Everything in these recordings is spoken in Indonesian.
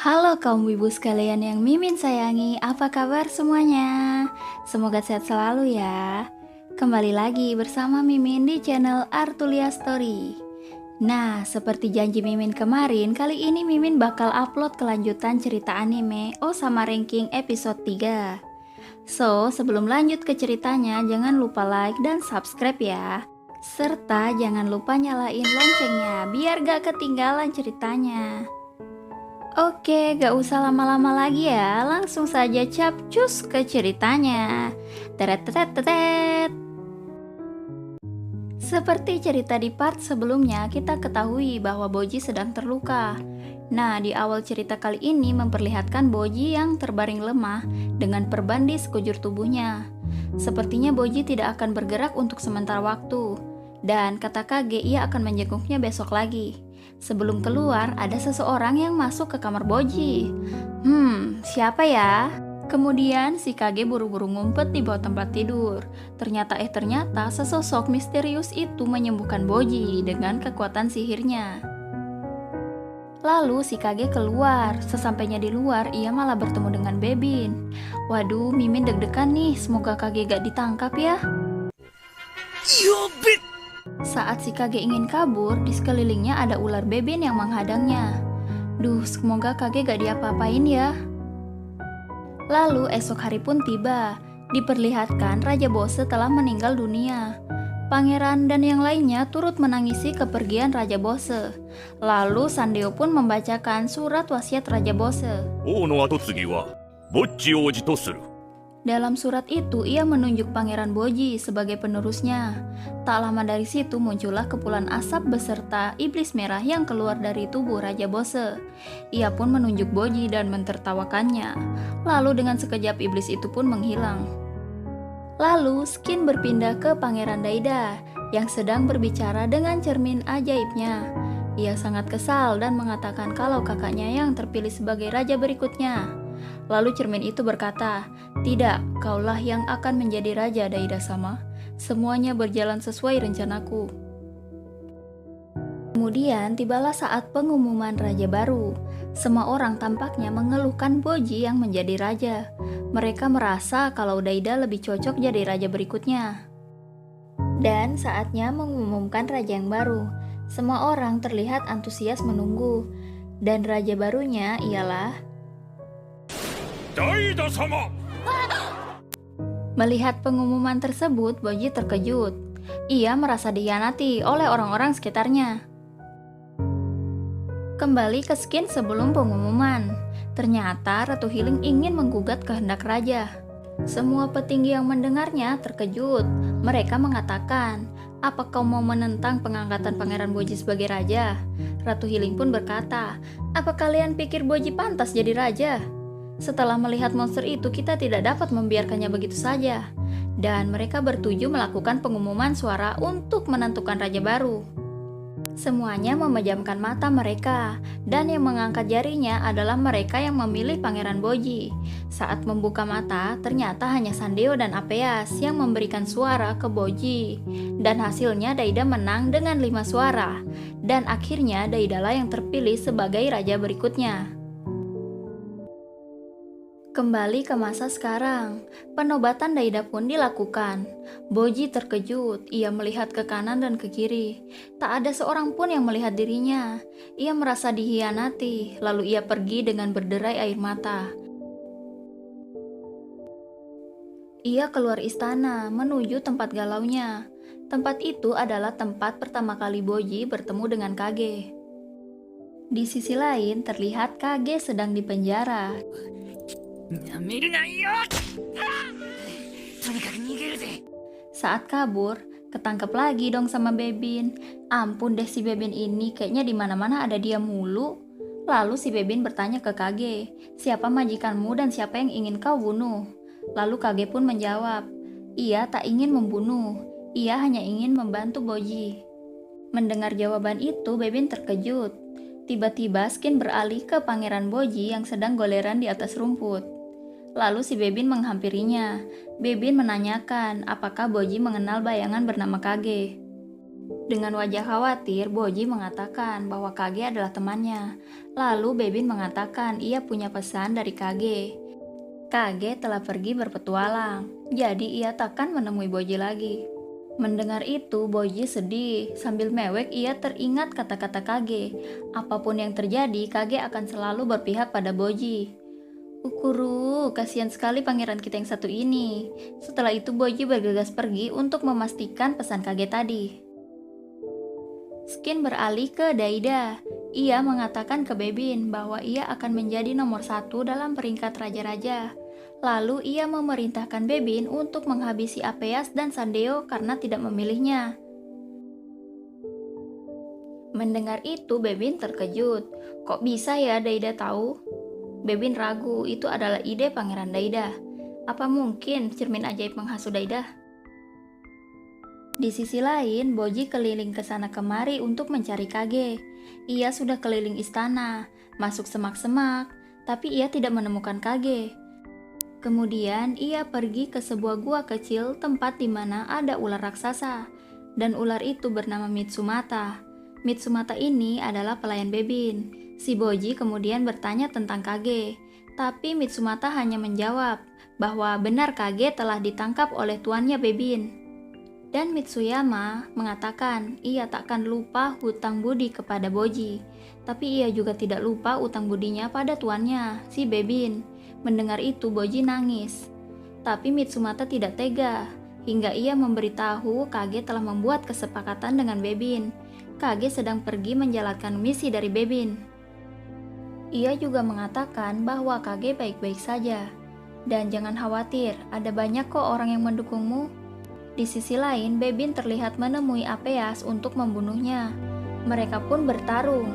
Halo kaum wibu sekalian yang Mimin sayangi, apa kabar semuanya? Semoga sehat selalu ya. Kembali lagi bersama Mimin di channel Artulia Story. Nah, seperti janji Mimin kemarin, kali ini Mimin bakal upload kelanjutan cerita anime Osama Ranking episode 3. So, sebelum lanjut ke ceritanya, jangan lupa like dan subscribe ya. Serta jangan lupa nyalain loncengnya, biar gak ketinggalan ceritanya. Oke, gak usah lama-lama lagi ya, langsung saja capcus ke ceritanya. Teret teret teret. Seperti cerita di part sebelumnya, kita ketahui bahwa Boji sedang terluka. Nah, di awal cerita kali ini memperlihatkan Boji yang terbaring lemah dengan perban di sekujur tubuhnya. Sepertinya Boji tidak akan bergerak untuk sementara waktu. Dan kata Kage, ia akan menjenguknya besok lagi. Sebelum keluar, ada seseorang yang masuk ke kamar Boji. Siapa ya? Kemudian si Kage buru-buru ngumpet di bawah tempat tidur. Ternyata sesosok misterius itu menyembuhkan Boji dengan kekuatan sihirnya. Lalu si Kage keluar. Sesampainya di luar, ia malah bertemu dengan Bebin. Waduh, Mimin deg-degan nih, semoga Kage gak ditangkap ya. Yobit! Saat si Kage ingin kabur, di sekelilingnya ada ular Bebin yang menghadangnya. Duh, semoga Kage gak diapa-apain ya. Lalu esok hari pun tiba. Diperlihatkan Raja Bose telah meninggal dunia. Pangeran dan yang lainnya turut menangisi kepergian Raja Bose. Lalu Sandeo pun membacakan surat wasiat Raja Bose. Dalam surat itu, ia menunjuk Pangeran Boji sebagai penerusnya. Tak lama dari situ muncullah kepulan asap beserta iblis merah yang keluar dari tubuh Raja Bose. Ia pun menunjuk Boji dan mentertawakannya. Lalu dengan sekejap iblis itu pun menghilang. Lalu Skin berpindah ke Pangeran Daida yang sedang berbicara dengan cermin ajaibnya. Ia sangat kesal dan mengatakan kalau kakaknya yang terpilih sebagai raja berikutnya. Lalu cermin itu berkata, "Tidak, kaulah yang akan menjadi raja, Daida-sama. Semuanya berjalan sesuai rencanaku." Kemudian tibalah saat pengumuman raja baru. Semua orang tampaknya mengeluhkan Boji yang menjadi raja. Mereka merasa kalau Daida lebih cocok jadi raja berikutnya. Dan saatnya mengumumkan raja yang baru. Semua orang terlihat antusias menunggu. Dan raja barunya ialah Daida-sama. Melihat pengumuman tersebut, Boji terkejut. Ia merasa dikhianati oleh orang-orang sekitarnya. Kembali ke Skin sebelum pengumuman. Ternyata Ratu Healing ingin menggugat kehendak raja. Semua petinggi yang mendengarnya terkejut. Mereka mengatakan, "Apa kau mau menentang pengangkatan Pangeran Boji sebagai raja?" Ratu Healing pun berkata, "Apa kalian pikir Boji pantas jadi raja? Setelah melihat monster itu, kita tidak dapat membiarkannya begitu saja." Dan mereka bertuju melakukan pengumuman suara untuk menentukan raja baru. Semuanya memejamkan mata mereka, dan yang mengangkat jarinya adalah mereka yang memilih Pangeran Boji. Saat membuka mata, ternyata hanya Sandeo dan Apeas yang memberikan suara ke Boji. Dan hasilnya Daida menang dengan 5 suara. Dan akhirnya Daidalah yang terpilih sebagai raja berikutnya. Kembali ke masa sekarang, penobatan Daida pun dilakukan. Boji terkejut, ia melihat ke kanan dan ke kiri. Tak ada seorang pun yang melihat dirinya. Ia merasa dikhianati, lalu ia pergi dengan berderai air mata. Ia keluar istana, menuju tempat galaunya. Tempat itu adalah tempat pertama kali Boji bertemu dengan Kage. Di sisi lain, terlihat Kage sedang dipenjara. Saat kabur, ketangkep lagi dong sama Bebin. Ampun deh si Bebin ini, kayaknya di mana-mana ada dia mulu. Lalu si Bebin bertanya ke Kage, "Siapa majikanmu dan siapa yang ingin kau bunuh?" Lalu Kage pun menjawab, "Ia tak ingin membunuh, ia hanya ingin membantu Boji." Mendengar jawaban itu, Bebin terkejut. Tiba-tiba Skin beralih ke Pangeran Boji yang sedang goleran di atas rumput. Lalu si Bebin menghampirinya. Bebin menanyakan apakah Boji mengenal bayangan bernama Kage. Dengan wajah khawatir, Boji mengatakan bahwa Kage adalah temannya. Lalu Bebin mengatakan ia punya pesan dari Kage. Kage telah pergi berpetualang, jadi ia takkan menemui Boji lagi. Mendengar itu, Boji sedih. Sambil mewek, ia teringat kata-kata Kage. Apapun yang terjadi, Kage akan selalu berpihak pada Boji. Ukuru, kasihan sekali pangeran kita yang satu ini. Setelah itu, Boji bergegas pergi untuk memastikan pesan Kage tadi. Skin beralih ke Daida. Ia mengatakan ke Bebin bahwa ia akan menjadi nomor 1 dalam peringkat raja-raja. Lalu ia memerintahkan Bebin untuk menghabisi Apeas dan Sandeo karena tidak memilihnya. Mendengar itu, Bebin terkejut. Kok bisa ya Daida tahu? Bebin ragu, itu adalah ide Pangeran Daida. Apa mungkin cermin ajaib menghasut Daida? Di sisi lain, Boji keliling ke sana kemari untuk mencari Kage. Ia sudah keliling istana, masuk semak-semak, tapi ia tidak menemukan Kage. Kemudian ia pergi ke sebuah gua kecil tempat di mana ada ular raksasa, dan ular itu bernama Mitsumata. Mitsumata ini adalah pelayan Bebin. Si Boji kemudian bertanya tentang Kage, tapi Mitsumata hanya menjawab bahwa benar Kage telah ditangkap oleh tuannya Bebin. Dan Mitsuyama mengatakan ia takkan lupa hutang budi kepada Boji, tapi ia juga tidak lupa utang budinya pada tuannya, si Bebin. Mendengar itu Boji nangis, tapi Mitsumata tidak tega, hingga ia memberitahu Kage telah membuat kesepakatan dengan Bebin. Kage sedang pergi menjalankan misi dari Bebin. Ia juga mengatakan bahwa Kage baik-baik saja, dan jangan khawatir, ada banyak kok orang yang mendukungmu. Di sisi lain, Bebin terlihat menemui Apeas untuk membunuhnya. Mereka pun bertarung.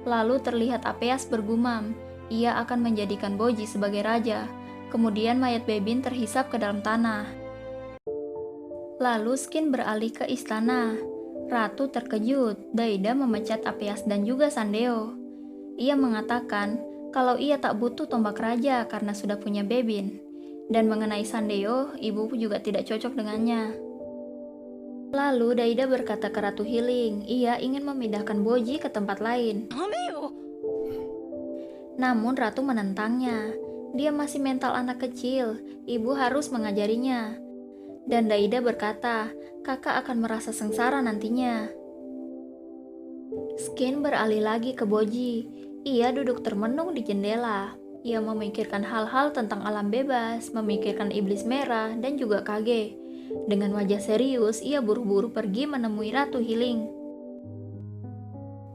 Lalu terlihat Apeas bergumam, ia akan menjadikan Boji sebagai raja. Kemudian mayat Bebin terhisap ke dalam tanah. Lalu Skin beralih ke istana. Ratu terkejut, Daida memecat Apeas dan juga Sandeo. Ia mengatakan kalau ia tak butuh tombak raja karena sudah punya Bebin. Dan mengenai Sandeo, ibu juga tidak cocok dengannya. Lalu Daida berkata ke Ratu Hiling, ia ingin memindahkan Boji ke tempat lain. Namun Ratu menentangnya. Dia masih mental anak kecil, ibu harus mengajarinya. Dan Daida berkata, kakak akan merasa sengsara nantinya. Skin beralih lagi ke Boji. Ia duduk termenung di jendela. Ia memikirkan hal-hal tentang alam bebas, memikirkan iblis merah, dan juga Kage. Dengan wajah serius, ia buru-buru pergi menemui Ratu Hiling.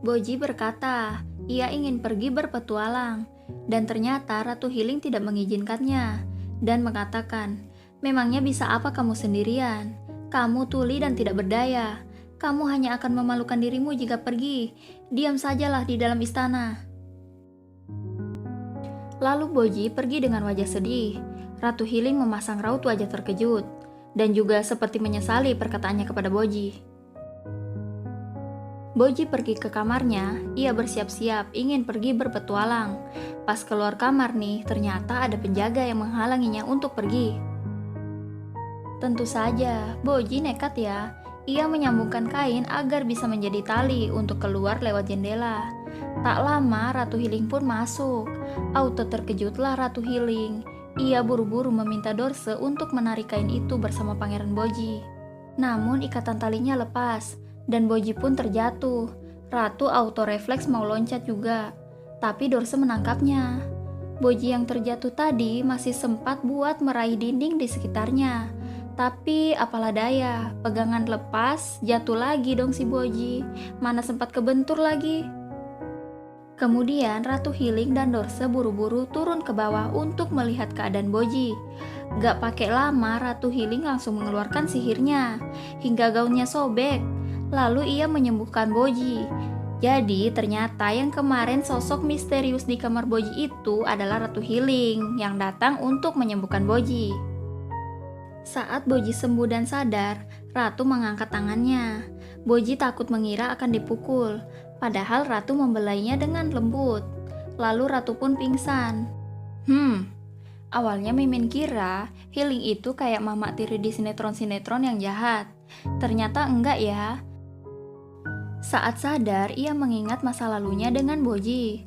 Boji berkata, ia ingin pergi berpetualang. Dan ternyata Ratu Hiling tidak mengizinkannya. Dan mengatakan, memangnya bisa apa kamu sendirian? Kamu tuli dan tidak berdaya. Kamu hanya akan memalukan dirimu jika pergi. Diam sajalah di dalam istana. Lalu Boji pergi dengan wajah sedih. Ratu Hiling memasang raut wajah terkejut. Dan juga seperti menyesali perkataannya kepada Boji. Boji pergi ke kamarnya. Ia bersiap-siap ingin pergi berpetualang. Pas keluar kamar nih, ternyata ada penjaga yang menghalanginya untuk pergi. Tentu saja, Boji nekat ya. Ia menyambungkan kain agar bisa menjadi tali untuk keluar lewat jendela. Tak lama, Ratu Hiling pun masuk. Auto terkejutlah Ratu Hiling. Ia buru-buru meminta Dorse untuk menarik kain itu bersama Pangeran Boji. Namun ikatan talinya lepas, dan Boji pun terjatuh. Ratu auto refleks mau loncat juga, tapi Dorse menangkapnya. Boji yang terjatuh tadi masih sempat buat meraih dinding di sekitarnya. Tapi apalah daya, pegangan lepas, jatuh lagi dong si Boji. Mana sempat kebentur lagi. Kemudian Ratu Hiling dan Dorse buru-buru turun ke bawah untuk melihat keadaan Boji. Gak pakai lama, Ratu Hiling langsung mengeluarkan sihirnya, hingga gaunnya sobek. Lalu ia menyembuhkan Boji. Jadi ternyata yang kemarin sosok misterius di kamar Boji itu adalah Ratu Hiling yang datang untuk menyembuhkan Boji. Saat Boji sembuh dan sadar, Ratu mengangkat tangannya. Boji takut mengira akan dipukul, padahal Ratu membelainya dengan lembut. Lalu Ratu pun pingsan. Awalnya Mimin kira healing itu kayak Mama Tiri di sinetron-sinetron yang jahat. Ternyata enggak ya. Saat sadar, ia mengingat masa lalunya dengan Boji.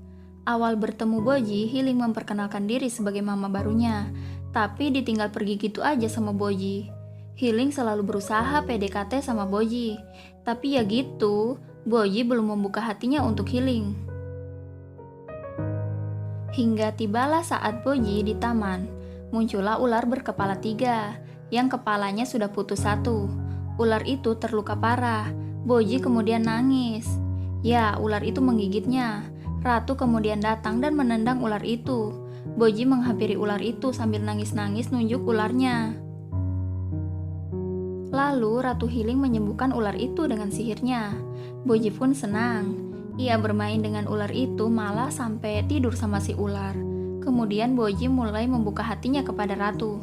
Awal bertemu Boji, Healing memperkenalkan diri sebagai mama barunya, tapi ditinggal pergi gitu aja sama Boji. Healing selalu berusaha PDKT sama Boji, tapi ya gitu, Boji belum membuka hatinya untuk Healing. Hingga tibalah saat Boji di taman, muncullah ular berkepala 3, yang kepalanya sudah putus 1. Ular itu terluka parah, Boji kemudian nangis. Ya, ular itu menggigitnya. Ratu kemudian datang dan menendang ular itu. Boji menghampiri ular itu sambil nangis-nangis nunjuk ularnya. Lalu Ratu Healing menyembuhkan ular itu dengan sihirnya. Boji pun senang. Ia bermain dengan ular itu malah sampai tidur sama si ular. Kemudian Boji mulai membuka hatinya kepada Ratu.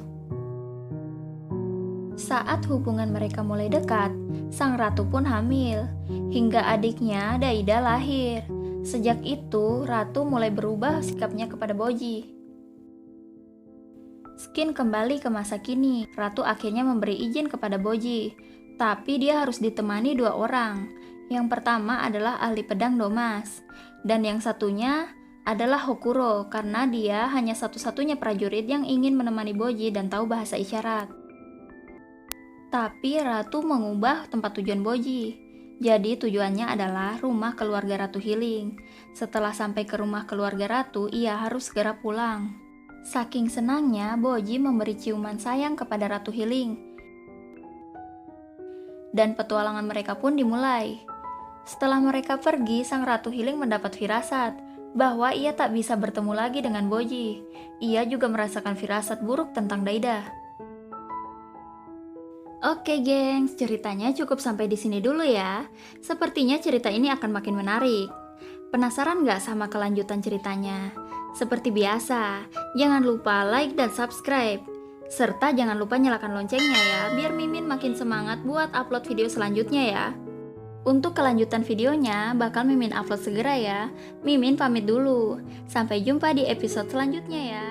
Saat hubungan mereka mulai dekat, sang Ratu pun hamil. Hingga adiknya Daida lahir. Sejak itu, Ratu mulai berubah sikapnya kepada Boji. Skin kembali ke masa kini. Ratu akhirnya memberi izin kepada Boji. Tapi dia harus ditemani 2 orang. Yang pertama adalah ahli pedang Domas. Dan yang satunya adalah Hokuro, karena dia hanya satu-satunya prajurit yang ingin menemani Boji dan tahu bahasa isyarat. Tapi Ratu mengubah tempat tujuan Boji. Jadi tujuannya adalah rumah keluarga Ratu Healing. Setelah sampai ke rumah keluarga Ratu, ia harus segera pulang. Saking senangnya, Boji memberi ciuman sayang kepada Ratu Healing. Dan petualangan mereka pun dimulai. Setelah mereka pergi, sang Ratu Healing mendapat firasat bahwa ia tak bisa bertemu lagi dengan Boji. Ia juga merasakan firasat buruk tentang Daida. Oke gengs, ceritanya cukup sampai di sini dulu ya. Sepertinya cerita ini akan makin menarik. Penasaran gak sama kelanjutan ceritanya? Seperti biasa, jangan lupa like dan subscribe. Serta jangan lupa nyalakan loncengnya ya, biar Mimin makin semangat buat upload video selanjutnya ya. Untuk kelanjutan videonya, bakal Mimin upload segera ya. Mimin pamit dulu. Sampai jumpa di episode selanjutnya ya.